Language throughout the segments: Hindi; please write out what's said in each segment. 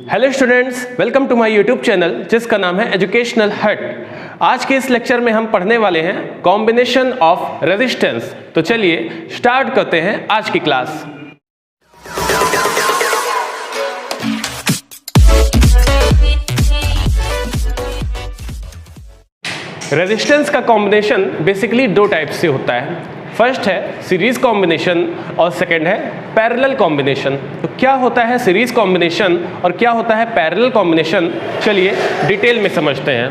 Hello students, welcome to my YouTube channel जिसका नाम है एजुकेशनल हट। आज के इस लेक्चर में हम पढ़ने वाले हैं कॉम्बिनेशन ऑफ रेजिस्टेंस। तो चलिए स्टार्ट करते हैं आज की क्लास। रेजिस्टेंस का कॉम्बिनेशन बेसिकली दो टाइप से होता है। फर्स्ट है सीरीज कॉम्बिनेशन और सेकंड है पैरेलल कॉम्बिनेशन। तो क्या होता है सीरीज कॉम्बिनेशन और क्या होता है पैरेलल कॉम्बिनेशन, चलिए डिटेल में समझते हैं।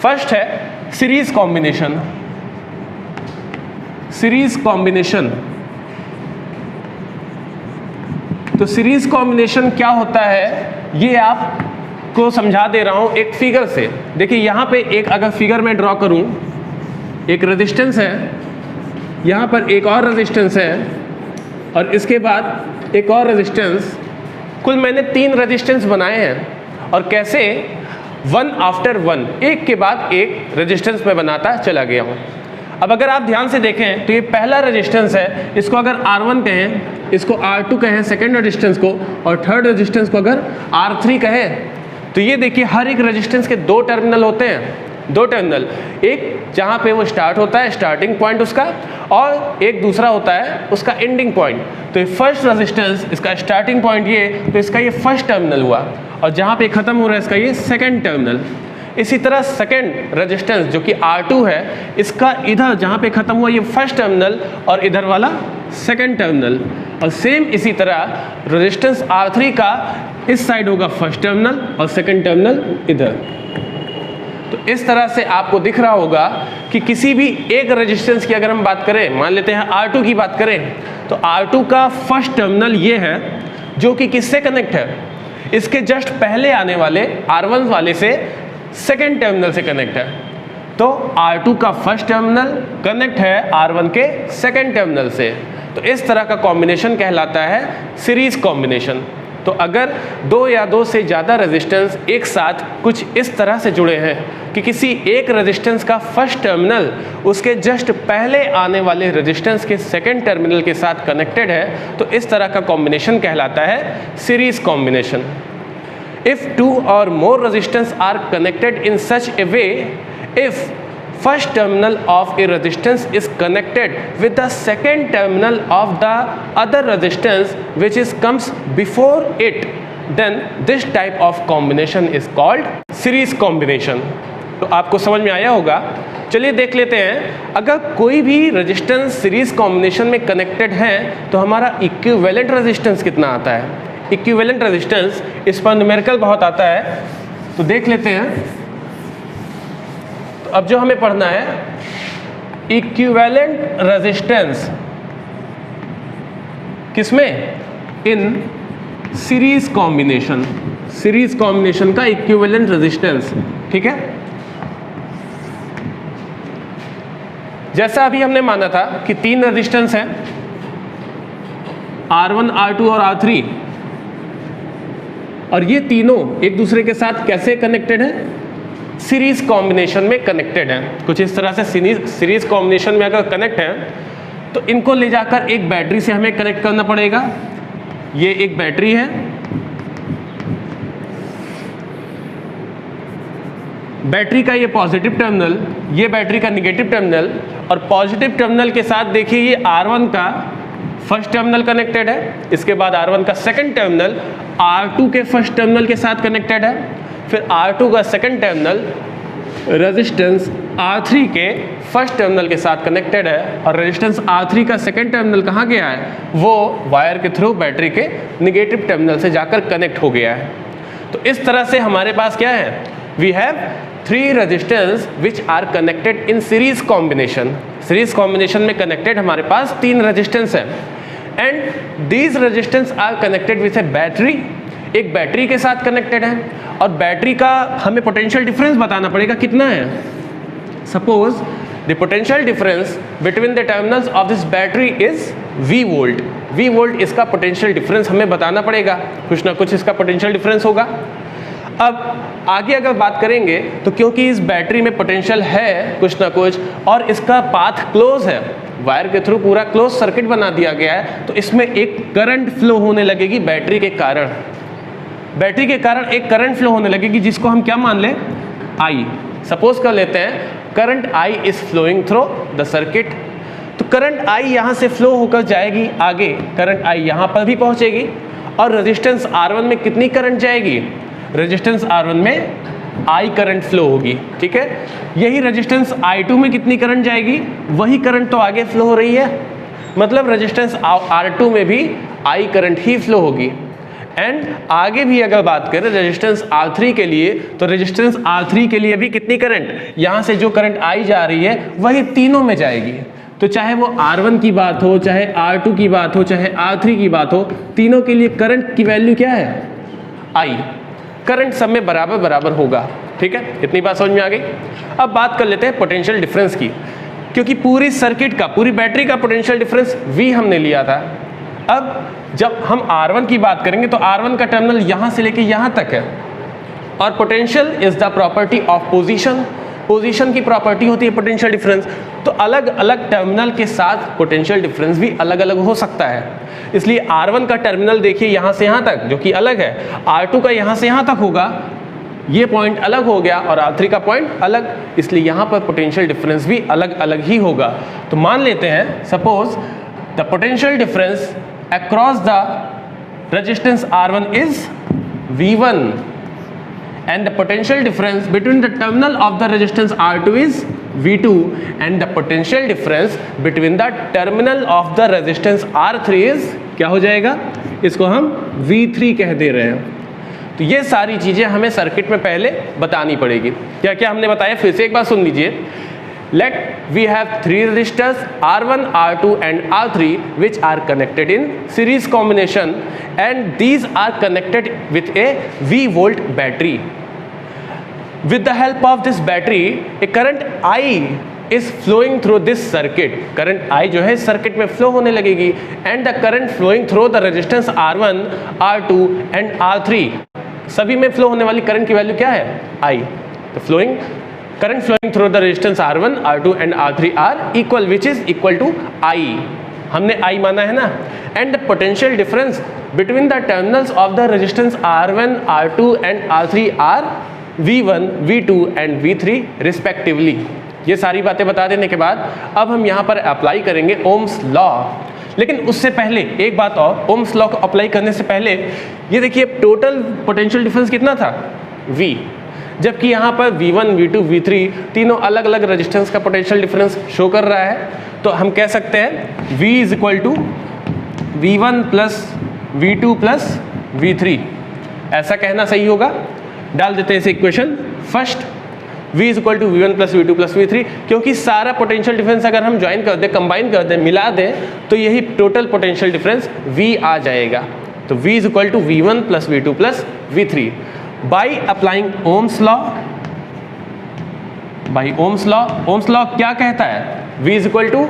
फर्स्ट है सीरीज कॉम्बिनेशन। सीरीज कॉम्बिनेशन, तो सीरीज कॉम्बिनेशन क्या होता है ये आपको समझा दे रहा हूं एक फिगर से। देखिए यहां पे एक अगर फिगर में ड्रॉ करूं, एक रेजिस्टेंस है, यहाँ पर एक और रेजिस्टेंस है और इसके बाद एक और रेजिस्टेंस। कुल मैंने 3 रेजिस्टेंस बनाए हैं और कैसे वन आफ्टर वन, एक के बाद एक रेजिस्टेंस में बनाता चला गया हूँ। अब अगर आप ध्यान से देखें तो ये पहला रेजिस्टेंस है, इसको अगर R1 कहें, इसको R2 कहें सेकेंड रेजिस्टेंस को, और थर्ड रेजिस्टेंस को अगर R3 कहें, तो ये देखिए हर एक रेजिस्टेंस के 2 टर्मिनल होते हैं। 2 टर्मिनल, एक जहाँ पे वो स्टार्ट होता है स्टार्टिंग पॉइंट उसका, और एक दूसरा होता है उसका एंडिंग पॉइंट। तो ये फर्स्ट रेजिस्टेंस, इसका स्टार्टिंग पॉइंट ये, तो इसका ये फर्स्ट टर्मिनल हुआ, और जहाँ पे ख़त्म हो रहा है इसका ये सेकंड टर्मिनल। इसी तरह सेकंड रेजिस्टेंस जो कि R2 है, इसका इधर जहाँ पे ख़त्म हुआ ये फर्स्ट टर्मिनल और इधर वाला सेकंड टर्मिनल। और सेम इसी तरह रेजिस्टेंस R3 का इस साइड होगा फर्स्ट टर्मिनल और सेकंड टर्मिनल इधर। तो इस तरह से आपको दिख रहा होगा कि किसी भी एक रेजिस्टेंस की अगर हम बात करें, मान लेते हैं R2 की बात करें, तो R2 का फर्स्ट टर्मिनल ये है जो कि किससे कनेक्ट है, इसके जस्ट पहले आने वाले R1 वाले से सेकेंड टर्मिनल से कनेक्ट है। तो R2 का फर्स्ट टर्मिनल कनेक्ट है R1 के सेकेंड टर्मिनल से। तो इस तरह का कॉम्बिनेशन कहलाता है सीरीज कॉम्बिनेशन। तो अगर 2 या 2 से ज़्यादा रेजिस्टेंस एक साथ कुछ इस तरह से जुड़े हैं कि किसी एक रेजिस्टेंस का फर्स्ट टर्मिनल उसके जस्ट पहले आने वाले रेजिस्टेंस के सेकंड टर्मिनल के साथ कनेक्टेड है, तो इस तरह का कॉम्बिनेशन कहलाता है series combination. If 2 or more resistance are connected in such a way, if first terminal of a resistance is connected with the second terminal of the other resistance which comes before it, then this type of combination is called series combination। तो आपको समझ में आया होगा। चलिए देख लेते हैं, अगर कोई भी रेजिस्टेंस सीरीज कॉम्बिनेशन में कनेक्टेड है तो हमारा इक्विवेलेंट रेजिस्टेंस कितना आता है। इक्विवेलेंट रेजिस्टेंस, इस पर न्यूमेरिकल बहुत आता है, तो देख लेते हैं। अब जो हमें पढ़ना है इक्विवेलेंट रेजिस्टेंस किसमें, इन सीरीज कॉम्बिनेशन। सीरीज कॉम्बिनेशन का इक्विवेलेंट रेजिस्टेंस, ठीक है। जैसा अभी हमने माना था कि 3 रेजिस्टेंस हैं, R1, R2 और R3, और ये तीनों एक दूसरे के साथ कैसे कनेक्टेड है, सीरीज कॉम्बिनेशन में कनेक्टेड हैं। कुछ इस तरह से सीरीज कॉम्बिनेशन में अगर कनेक्ट हैं तो इनको ले जाकर एक बैटरी से हमें कनेक्ट करना पड़ेगा। ये एक बैटरी है, बैटरी का ये पॉजिटिव टर्मिनल, ये बैटरी का निगेटिव टर्मिनल, और पॉजिटिव टर्मिनल के साथ देखिए ये R1 का फर्स्ट टर्मिनल कनेक्टेड है, इसके बाद R1 का सेकंड टर्मिनल R2 के फर्स्ट टर्मिनल के साथ कनेक्टेड है, फिर R2 का सेकंड टर्मिनल रेजिस्टेंस R3 के फर्स्ट टर्मिनल के साथ कनेक्टेड है, और रेजिस्टेंस R3 का सेकंड टर्मिनल कहाँ गया है, वो वायर के थ्रू बैटरी के निगेटिव टर्मिनल से जाकर कनेक्ट हो गया है। तो इस तरह से हमारे पास क्या है, we have 3 resistance which are connected in series combination. Series combination में कनेक्टेड हमारे पास 3 रेजिस्टेंस है, and these resistance are connected with a battery. एक बैटरी के साथ कनेक्टेड है, और बैटरी का हमें पोटेंशियल डिफरेंस बताना पड़ेगा कितना है। Suppose the potential difference between the terminals of this battery is V volt. V volt इसका पोटेंशियल डिफरेंस हमें बताना पड़ेगा, कुछ ना कुछ इसका पोटेंशियल डिफरेंस होगा। अब आगे अगर बात करेंगे तो क्योंकि इस बैटरी में पोटेंशियल है कुछ ना कुछ, और इसका पाथ क्लोज है, वायर के थ्रू पूरा क्लोज सर्किट बना दिया गया है, तो इसमें एक करंट फ्लो होने लगेगी बैटरी के कारण। बैटरी के कारण एक करंट फ्लो होने लगेगी जिसको हम क्या मान लें, आई। सपोज कर लेते हैं current I is flowing through the circuit. तो करंट आई यहाँ से फ्लो होकर जाएगी आगे, करंट आई यहाँ पर भी पहुँचेगी और रेजिस्टेंस R1 में कितनी करंट जाएगी, रेजिस्टेंस R1 में आई करंट फ्लो होगी, ठीक है। यही रेजिस्टेंस I2 में कितनी करंट जाएगी, वही करंट तो आगे फ्लो हो रही है, मतलब रेजिस्टेंस R2 में भी आई करंट ही फ्लो होगी। एंड आगे भी अगर बात करें रेजिस्टेंस R3 के लिए, तो रेजिस्टेंस R3 के लिए भी कितनी करंट, यहाँ से जो करंट आई जा रही है वही तीनों में जाएगी। तो चाहे वो R1 की बात हो, चाहे R2 की बात हो, चाहे R3 की बात हो, तीनों के लिए करंट की वैल्यू क्या है, आई। करंट सब में बराबर बराबर होगा, ठीक है। इतनी बात समझ में आ गई। अब बात कर लेते हैं पोटेंशियल डिफरेंस की, क्योंकि पूरी सर्किट का, पूरी बैटरी का पोटेंशियल डिफरेंस V हमने लिया था। अब जब हम R1 की बात करेंगे तो R1 का टर्मिनल यहाँ से लेके यहाँ तक है, और potential is the property of position. Position की प्रॉपर्टी होती है पोटेंशियल डिफरेंस। तो अलग अलग टर्मिनल के साथ पोटेंशियल डिफरेंस भी अलग अलग हो सकता है। इसलिए R1 का टर्मिनल देखिए यहाँ से यहाँ तक, जो कि अलग है, R2 का यहाँ से यहाँ तक होगा, ये पॉइंट अलग हो गया, और R3 का पॉइंट अलग, इसलिए यहाँ पर पोटेंशियल डिफरेंस भी अलग अलग ही होगा। तो मान लेते हैं suppose the potential difference across the resistance R1 is V1 and the potential difference between the terminal of the resistance R2 is V2 and the potential difference between the terminal of the resistance R3 is क्या हो जाएगा, इसको हम V3 कह दे रहे हैं। तो ये सारी चीज़ें हमें सर्किट में पहले बतानी पड़ेगी। क्या क्या हमने बताया, फिर से एक बार सुन लीजिए। Let we have three resistors R1, R2 and R3 which are connected in series combination, and these are connected with a V volt battery. With the help of this battery, a current I is flowing through this circuit. Current I जो है सर्किट में फ्लो होने लगेगी, and the current flowing through the resistance R1, R2 and R3, सभी में फ्लो होने वाली करंट की वैल्यू क्या है, I। तो current flowing through the resistance R1, R2 and R3 are equal, which is equal to I। हमने I माना है ना। And the potential difference between the terminals of the resistance R1, R2 and R3 are V1, V2 and V3 respectively। ये सारी बातें बता देने के बाद अब हम यहाँ पर अप्लाई करेंगे ओम्स लॉ। लेकिन उससे पहले एक बात और, ओम्स लॉ को अप्लाई करने से पहले ये देखिए टोटल पोटेंशियल डिफरेंस कितना था, V, जबकि यहाँ पर V1, V2, V3 तीनों अलग अलग रेजिस्टेंस का पोटेंशियल डिफरेंस शो कर रहा है। तो हम कह सकते हैं V is equal to V1 plus V2 plus V3, ऐसा कहना सही होगा। डाल देते हैं इसे equation first, V is equal to V1 plus V2 plus V3, क्योंकि सारा पोटेंशियल डिफरेंस अगर हम ज्वाइन कर दें, कंबाइन कर दें, मिला दें, तो यही टोटल पोटेंशियल डिफरेंस V आ जाएगा। तो V is equal to V1 plus V2 plus V3 by applying Ohm's law। by Ohm's law, Ohm's law क्या कहता है, V is equal to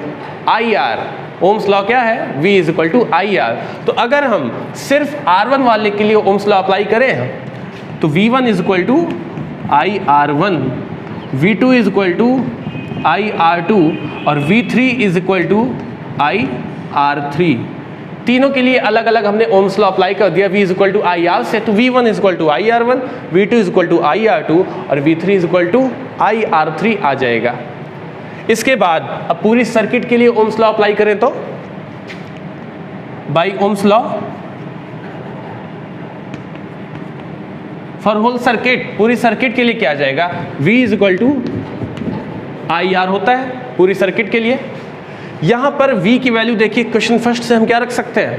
IR। Ohm's law क्या है, V is equal to IR। तो अगर हम सिर्फ R1 वाले के लिए Ohm's law अप्लाई करें तो V1 is equal to IR1, V2 is equal to IR2 और V3 is equal to IR3। तीनों के लिए अलग अलग हमने ओम्स लॉ अप्लाई कर दिया। V is equal to IR से, तो V1 is equal to IR1, V2 is equal to IR2 और V3 is equal to IR3 आ जाएगा। इसके बाद अब पूरी सर्किट के लिए ओम्स लॉ अप्लाई करें तो by Ohm's law for whole circuit, पूरी सर्किट के लिए क्या आ जाएगा, V is equal to IR होता है पूरी सर्किट के लिए। यहाँ पर V की वैल्यू देखिए, क्वेश्चन फर्स्ट से हम क्या रख सकते हैं,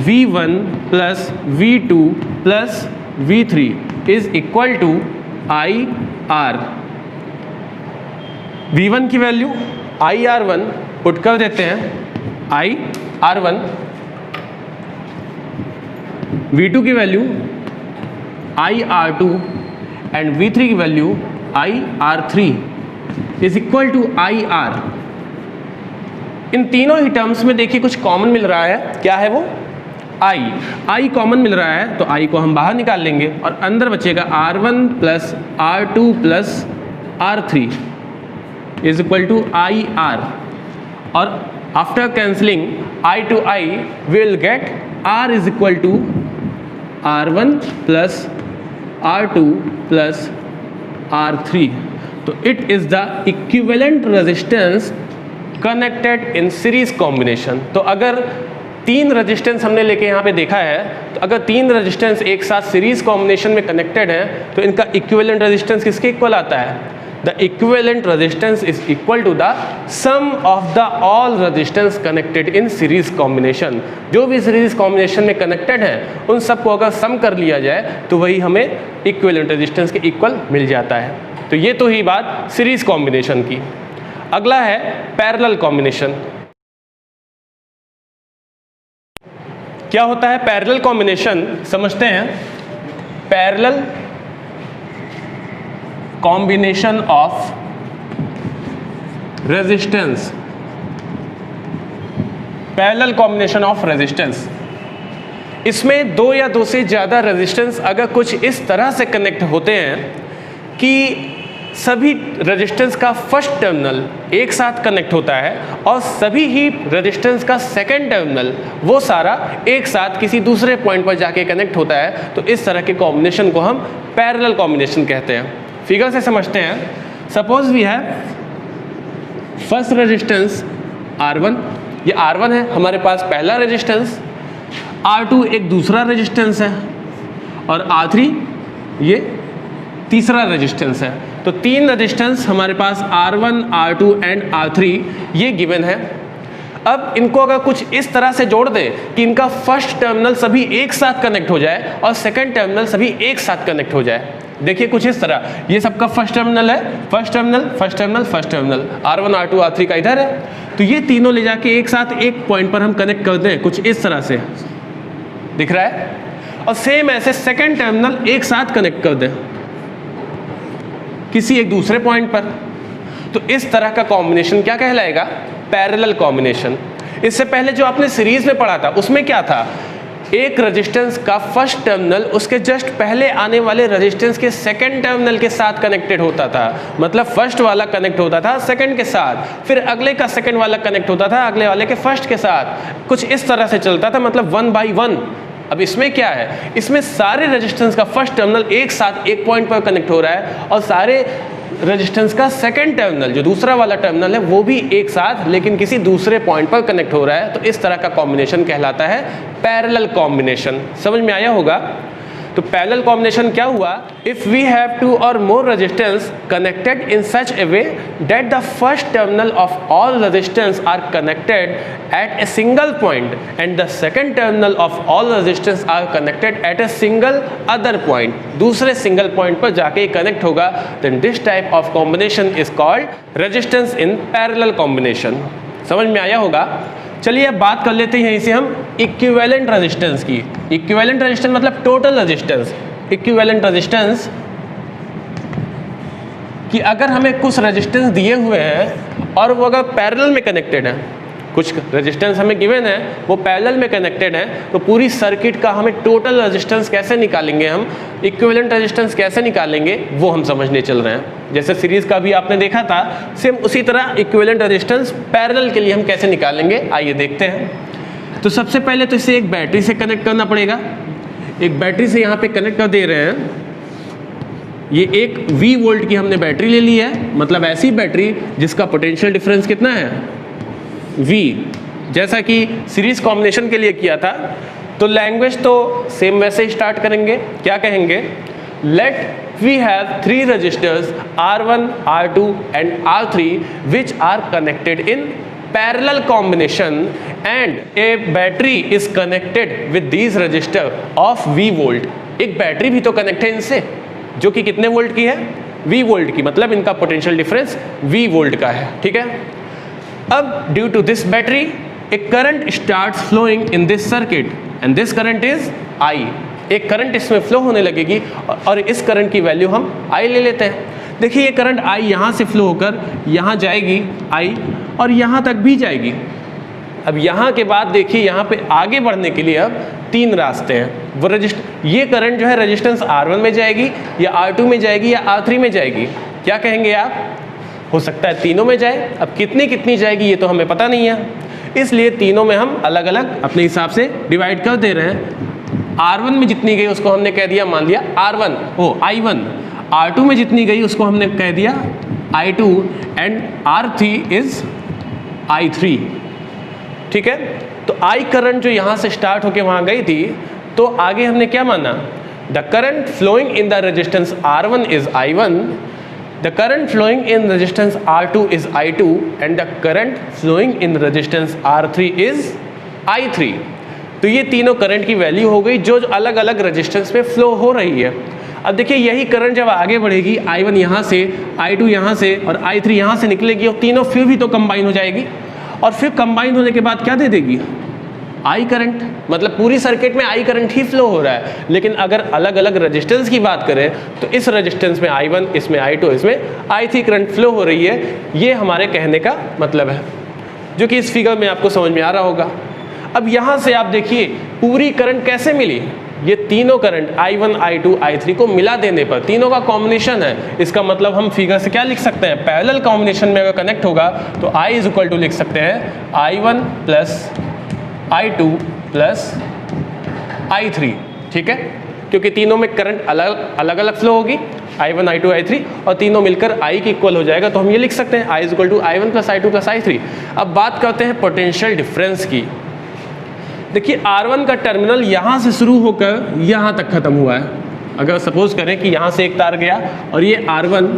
V1 plus V2 plus V3 is equal to IR। V1 की वैल्यू IR1 पुट कर देते हैं, IR1, V2 की वैल्यू IR2 एंड V3 की value IR3 is equal to IR। इन तीनों ही टर्म्स में देखिए कुछ कॉमन मिल रहा है, क्या है वो, I कॉमन मिल रहा है, तो I को हम बाहर निकाल लेंगे और अंदर बचेगा R1 plus R2 plus R3 is equal to IR। और after cancelling I to I we will get R is equal to R1 plus R2 plus R3, तो it is the equivalent resistance connected in series combination. तो अगर तीन रेजिस्टेंस हमने लेके यहाँ पे देखा है, तो अगर तीन रेजिस्टेंस एक साथ सीरीज कॉम्बिनेशन में कनेक्टेड है तो इनका इक्विवेलेंट रेजिस्टेंस किसके इक्वल आता है? The equivalent resistance is equal to the sum of the all resistance connected in series combination. जो भी सीरीज कॉम्बिनेशन में कनेक्टेड है उन सबको अगर सम कर लिया जाए तो वही हमें इक्विवेलेंट रेजिस्टेंस के इक्वल मिल जाता है। तो ये तो ही बात सीरीज कॉम्बिनेशन की। अगला है पैरेलल कॉम्बिनेशन। क्या होता है पैरेलल कॉम्बिनेशन, समझते हैं। Parallel combination of resistance, parallel combination of resistance, इसमें दो या दो से ज़्यादा रेजिस्टेंस अगर कुछ इस तरह से कनेक्ट होते हैं कि सभी रेजिस्टेंस का फर्स्ट टर्मिनल एक साथ कनेक्ट होता है और सभी ही रेजिस्टेंस का सेकंड टर्मिनल वो सारा एक साथ किसी दूसरे पॉइंट पर जाके कनेक्ट होता है, तो इस तरह के कॉम्बिनेशन को हम पैरेलल कॉम्बिनेशन कहते हैं। फिगर से समझते हैं। Suppose we have first resistance R1, ये R1 है हमारे पास पहला रेजिस्टेंस, R2 एक दूसरा रेजिस्टेंस है और R3 ये तीसरा रेजिस्टेंस है। तो तीन रेजिस्टेंस हमारे पास R1, R2 एंड R3 ये गिवन है। अब इनको अगर कुछ इस तरह से जोड़ दें कि इनका फर्स्ट टर्मिनल सभी एक साथ कनेक्ट हो जाए और सेकंड टर्मिनल सभी एक साथ कनेक्ट हो जाए। देखिए कुछ इस तरह, ये सबका फर्स्ट टर्मिनल है, first terminal, first terminal, first terminal, R1, R2, R3 का इधर है। तो ये तीनों ले जाके एक साथ एक पॉइंट पर हम कनेक्ट कर दें, कुछ इस तरह से दिख रहा है। और सेम ऐसे सेकंड टर्मिनल एक साथ कनेक्ट कर दें किसी एक दूसरे पॉइंट पर, तो इस तरह का कॉम्बिनेशन क्या कहलाएगा? Parallel combination. इससे पहले जो आपने सीरीज में पढ़ा था उसमें क्या था? एक रेजिस्टेंस का फर्स्ट टर्मिनल उसके जस्ट पहले आने वाले रेजिस्टेंस के सेकंड टर्मिनल के साथ कनेक्टेड होता था। मतलब फर्स्ट वाला कनेक्ट होता था सेकंड के साथ, फिर अगले का सेकंड वाला कनेक्ट होता था अगले वाले के फर्स्ट के साथ, कुछ इस तरह से चलता था, मतलब 1 by 1। अब इसमें क्या है? इसमें सारे रेजिस्टेंस का फर्स्ट टर्मिनल एक साथ एक पॉइंट पर कनेक्ट हो रहा है और सारे रेजिस्टेंस का सेकंड टर्मिनल जो दूसरा वाला टर्मिनल है वो भी एक साथ लेकिन किसी दूसरे पॉइंट पर कनेक्ट हो रहा है। तो इस तरह का कॉम्बिनेशन कहलाता है पैरेलल कॉम्बिनेशन। समझ में आया होगा? तो पैरेलल कॉम्बिनेशन क्या हुआ? If we have two or more resistance connected in such a way that the first terminal of all resistance are connected at a single point and the second terminal of all resistance are connected at a single other point, दूसरे सिंगल पॉइंट पर जाके कनेक्ट होगा, then this type of combination is called resistance in parallel combination. समझ में आया होगा? चलिए अब बात कर लेते हैं इसे हम इक्विवेलेंट रेजिस्टेंस की। इक्विवेलेंट रेजिस्टेंस मतलब टोटल रेजिस्टेंस। इक्विवेलेंट रेजिस्टेंस कि अगर हमें कुछ रेजिस्टेंस दिए हुए हैं और वो अगर पैरेलल में कनेक्टेड है, कुछ रेजिस्टेंस हमें गिवन है वो पैरेलल में कनेक्टेड है, तो पूरी सर्किट का हमें टोटल रेजिस्टेंस कैसे निकालेंगे, हम इक्विवेलेंट रेजिस्टेंस कैसे निकालेंगे वो हम समझने चल रहे हैं। जैसे सीरीज का भी आपने देखा था, सेम उसी तरह इक्विवेलेंट रेजिस्टेंस पैरेलल के लिए हम कैसे निकालेंगे, आइए देखते हैं। तो सबसे पहले तो इसे एक बैटरी से कनेक्ट करना पड़ेगा। एक बैटरी से यहाँ पे कनेक्ट कर दे रहे हैं। ये एक V वोल्ट की हमने बैटरी ले ली है, मतलब ऐसी बैटरी जिसका पोटेंशियल डिफरेंस कितना है, V। जैसा कि सीरीज कॉम्बिनेशन के लिए किया था, तो लैंग्वेज तो सेम वैसे ही स्टार्ट करेंगे। क्या कहेंगे? Let we have 3 resistors R1, R2 and R3 which are connected in parallel combination and a battery is connected with these resistor of V volt. एक बैटरी भी तो कनेक्ट है इनसे, जो कि कितने वोल्ट की है, V वोल्ट की, मतलब इनका पोटेंशियल डिफरेंस V वोल्ट का है। ठीक है। अब due to this battery a current starts flowing in this circuit and this current is I। एक करंट इसमें फ्लो होने लगेगी और इस करंट की वैल्यू हम I ले लेते हैं। देखिए ये करंट I यहाँ से फ्लो होकर यहाँ जाएगी I और यहाँ तक भी जाएगी। अब यहाँ के बाद देखिए यहाँ पे आगे बढ़ने के लिए अब 3 रास्ते हैं। वो ये करंट जो है रेजिस्टेंस R1 में जाएगी या R2 में जाएगी या R3 में जाएगी। क्या कहेंगे आप? हो सकता है तीनों में जाए। अब कितनी कितनी जाएगी ये तो हमें पता नहीं है, इसलिए तीनों में हम अलग अलग अपने हिसाब से डिवाइड कर दे रहे हैं। R1 में जितनी गई उसको हमने कह दिया, मान लिया R1 I1, R2 में जितनी गई उसको हमने कह दिया I2 and R3 is I3। ठीक है, तो I करंट जो यहां से स्टार्ट होके वहां गई थी, तो आगे हमने क्या माना, the current flowing in the resistance R1 is I1, the current flowing in resistance R2 is I2 and the current flowing in resistance R3 is I3। तो ये तीनों करंट की वैल्यू हो गई जो अलग अलग रेजिस्टेंस पे फ्लो हो रही है। अब देखिए यही करंट जब आगे बढ़ेगी, I1 यहाँ से, I2 यहाँ से और I3 यहाँ से निकलेगी और तीनों फिर भी तो कंबाइन हो जाएगी, और फिर कंबाइन होने के बाद क्या दे देगी, आई करंट। मतलब पूरी सर्किट में आई करंट ही फ्लो हो रहा है। लेकिन अगर अलग अलग रेजिस्टेंस की बात करें तो इस रेजिस्टेंस में I1, इसमें I2, इसमें I3 करंट फ्लो हो रही है। ये हमारे कहने का मतलब है, जो कि इस फिगर में आपको समझ में आ रहा होगा। अब यहाँ से आप देखिए पूरी करंट कैसे मिली, ये तीनों करंट I1, I2, I3 को मिला देने पर तीनों का कॉम्बिनेशन है। इसका मतलब हम फिगर से क्या लिख सकते हैं, पैरेलल कॉम्बिनेशन में अगर कनेक्ट होगा तो I इज इक्वल टू लिख सकते हैं I1 plus I2 plus I3। ठीक है, क्योंकि तीनों में करंट अलग अलग फ्लो होगी, I1, I2, I3, और तीनों मिलकर I के इक्वल हो जाएगा। तो हम ये लिख सकते हैं I is equal to I1 plus I2 plus I3। अब बात करते हैं पोटेंशियल डिफरेंस की। देखिए R1 का टर्मिनल यहाँ से शुरू होकर यहाँ तक खत्म हुआ है। अगर सपोज करें कि यहाँ से एक तार गया और ये R1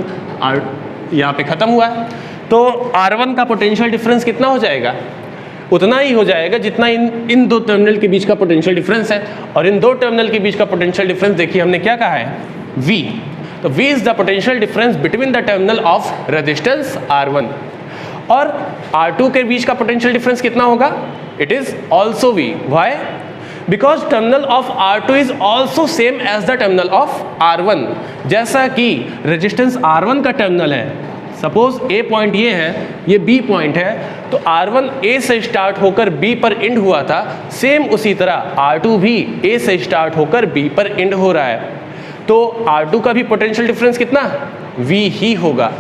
यहाँ पे खत्म हुआ है, तो R1 का पोटेंशियल डिफरेंस कितना हो जाएगा, उतना ही हो जाएगा जितना इन दो टर्मिनल के बीच का पोटेंशियल डिफरेंस है। और इन दो टर्मिनल के बीच का पोटेंशियल डिफरेंस देखिए हमने क्या कहा है, V। तो V is the potential difference between the terminal of resistance R1 और R2 के बीच का पोटेंशियल डिफरेंस कितना होगा, it is also V। Why, because terminal of R2 is also same as the terminal of R1। जैसा कि रेजिस्टेंस R1 का टर्मिनल है, सपोज A पॉइंट ये है, ये B पॉइंट है, तो R1 A से स्टार्ट होकर B पर एंड हुआ था, सेम उसी तरह R2 भी A से स्टार्ट होकर B पर एंड हो रहा है। तो R2 का भी पोटेंशियल डिफरेंस कितना, V ही होगा।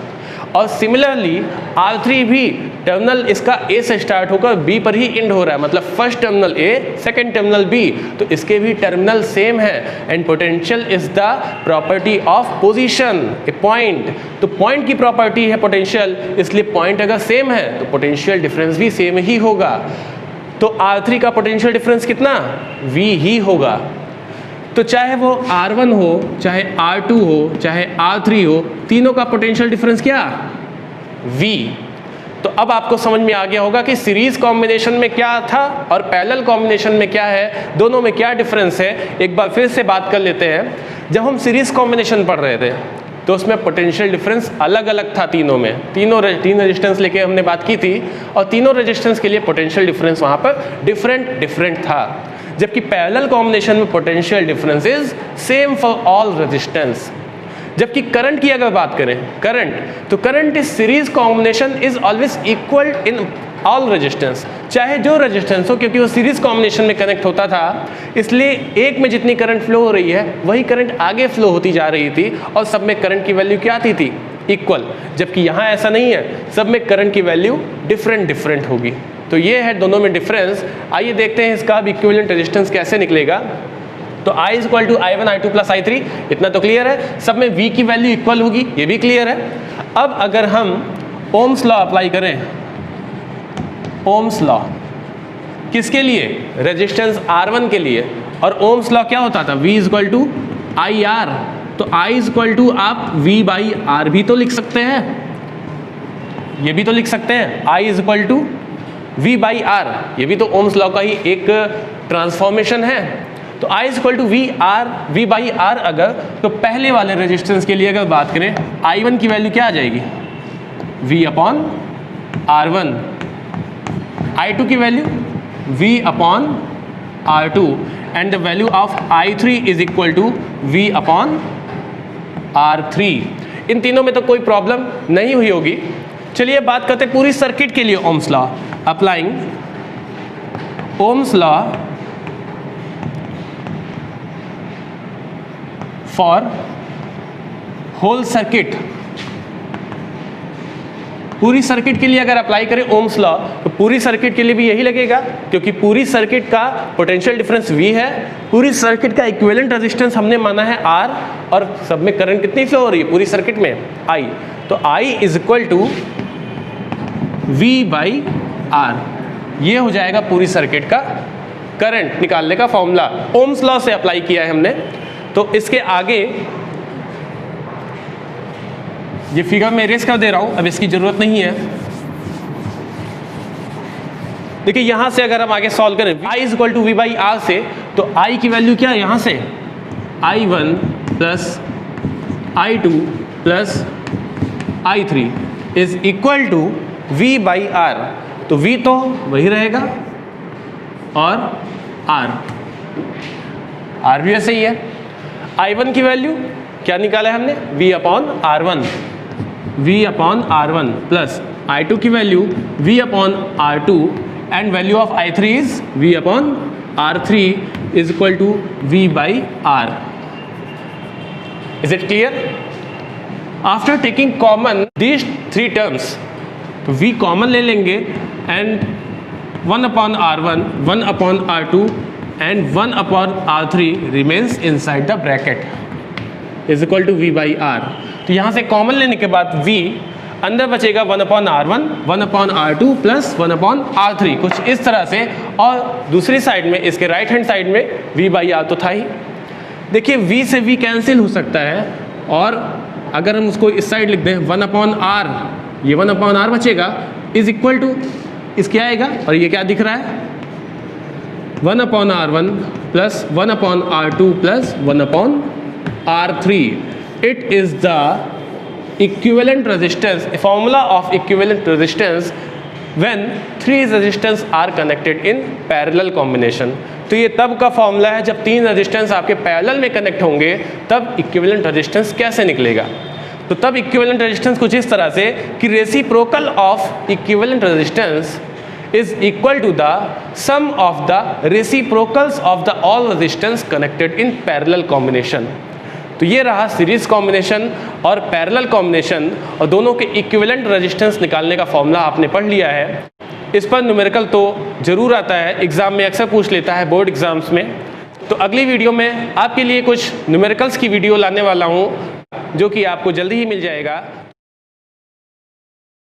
और सिमिलरली R3 भी टर्मिनल इसका A से स्टार्ट होकर B पर ही एंड हो रहा है, मतलब first terminal A, second terminal B, तो इसके भी टर्मिनल सेम है। And potential is the property of position A point. तो पॉइंट की प्रॉपर्टी है पोटेंशियल, इसलिए पॉइंट अगर सेम है तो पोटेंशियल डिफरेंस भी सेम ही होगा। तो R3 का पोटेंशियल डिफरेंस कितना, V ही होगा। तो चाहे वो R1 हो, चाहे R2 हो, चाहे R3 हो, तीनों का पोटेंशियल डिफरेंस क्या, V। तो अब आपको समझ में आ गया होगा कि सीरीज कॉम्बिनेशन में क्या था और पैरेलल कॉम्बिनेशन में क्या है, दोनों में क्या डिफरेंस है। एक बार फिर से बात कर लेते हैं। जब हम सीरीज कॉम्बिनेशन पढ़ रहे थे तो उसमें पोटेंशियल डिफरेंस अलग अलग था तीनों में। तीन रेजिस्टेंस लेके हमने बात की थी और तीनों रेजिस्टेंस के लिए पोटेंशियल डिफरेंस वहाँ पर डिफरेंट था। जबकि पैरेलल कॉम्बिनेशन में potential difference is same for all resistance. जबकि करंट की अगर बात करें, तो current is series combination is always equal in all resistance, चाहे जो रेजिस्टेंस हो, क्योंकि वो सीरीज कॉम्बिनेशन में कनेक्ट होता था, इसलिए एक में जितनी करंट फ्लो हो रही है वही करंट आगे फ्लो होती जा रही थी और सब में करंट की वैल्यू क्या आती थी, इक्वल। जबकि यहाँ ऐसा नहीं है, सब में करंट की वैल्यू डिफरेंट होगी। तो ये है दोनों में डिफरेंस। आइए देखते हैं इसका अब इक्विवेलेंट रेजिस्टेंस कैसे निकलेगा। तो I is equal to I1, I2 plus I3, इतना तो क्लियर है। सब में V की वैल्यू इक्वल होगी, ये भी क्लियर है। अब अगर हम ओम्स लॉ अप्लाई करें, ओम्स लॉ किसके लिए, रेजिस्टेंस R1 के लिए, और ओम्स लॉ क्या होता था, V is equal to IR। तो I इज इक्वल टू आप V बाई R भी तो लिख सकते हैं, ये भी तो लिख सकते हैं, I is equal to V by R, ये भी तो ओम्स लॉ का ही एक ट्रांसफॉर्मेशन है। तो I is equal to V by R अगर, तो पहले वाले रेजिस्टेंस के लिए अगर बात करें, I1 की वैल्यू क्या आ जाएगी, V अपॉन R1, I2 की value V upon R2 and the value of I3 is equal to V upon R3। इन तीनों में तो कोई प्रॉब्लम नहीं हुई होगी। चलिए बात करते हैं पूरी सर्किट के लिए Ohm's law. Applying Ohm's law for whole circuit, पूरी सर्किट के लिए अगर अप्लाई करें ओम्स लॉ तो पूरी सर्किट के लिए भी यही लगेगा, क्योंकि पूरी सर्किट का पोटेंशियल डिफरेंस V है, पूरी सर्किट का इक्विवेलेंट रेजिस्टेंस हमने माना है R, और सब में करंट कितनी फ्लो हो रही है पूरी सर्किट में I, तो I is equal to V by R। ये हो जाएगा पूरी सर्किट का करंट निकालने का फॉर्मूला, ओम्स लॉ से अप्लाई किया है हमने। तो इसके आगे ये फिगर में इरेज कर दे रहा हूं, अब इसकी जरूरत नहीं है। देखिए यहां से अगर हम आगे सॉल्व करें I is equal to V by R से, तो I की वैल्यू क्या है यहां से I1 plus I2 plus I3 is equal to V by R। तो V तो वही रहेगा और R भी वैसे ही है। I1 की वैल्यू क्या निकाला है हमने V upon R1 plus I2 की value V upon R2 and value of I3 is V upon R3 is equal to V by R। Is it clear? After taking common these three terms, तो V कॉमन ले लेंगे and 1 upon R1, 1 upon R2 and 1 upon R3 remains inside the bracket is equal to V by R। तो यहाँ से कॉमन लेने के बाद V अंदर बचेगा 1 upon R1, 1 upon R2 plus 1 upon R3, कुछ इस तरह से। और दूसरी साइड में इसके राइट हैंड साइड में V by R तो था ही। देखिए V से V कैंसिल हो सकता है, और अगर हम उसको इस साइड लिख दें 1 upon R, ये 1 upon R बचेगा इज इक्वल टू इसके आएगा, और ये क्या दिख रहा है 1 upon R1 plus 1 upon R2 plus 1 upon R3। It is the equivalent resistance, formula of equivalent resistance when three resistance are connected in parallel combination. तो ये तब का फॉर्मूला है जब तीन रेजिस्टेंस आपके पैरेलल में कनेक्ट होंगे, तब इक्विवेलेंट रेजिस्टेंस कैसे निकलेगा। तो तब इक्विवेलेंट रेजिस्टेंस कुछ इस तरह से कि reciprocal of equivalent resistance is equal to the sum of the reciprocals of the all resistance connected in parallel combination। तो ये रहा सीरीज कॉम्बिनेशन और पैरेलल कॉम्बिनेशन, और दोनों के इक्विवेलेंट रेजिस्टेंस निकालने का फॉर्मूला आपने पढ़ लिया है। इस पर न्यूमेरिकल तो जरूर आता है, एग्जाम में अक्सर पूछ लेता है बोर्ड एग्जाम्स में। तो अगली वीडियो में आपके लिए कुछ न्यूमेरिकल्स की वीडियो लाने वाला हूँ, जो कि आपको जल्दी ही मिल जाएगा।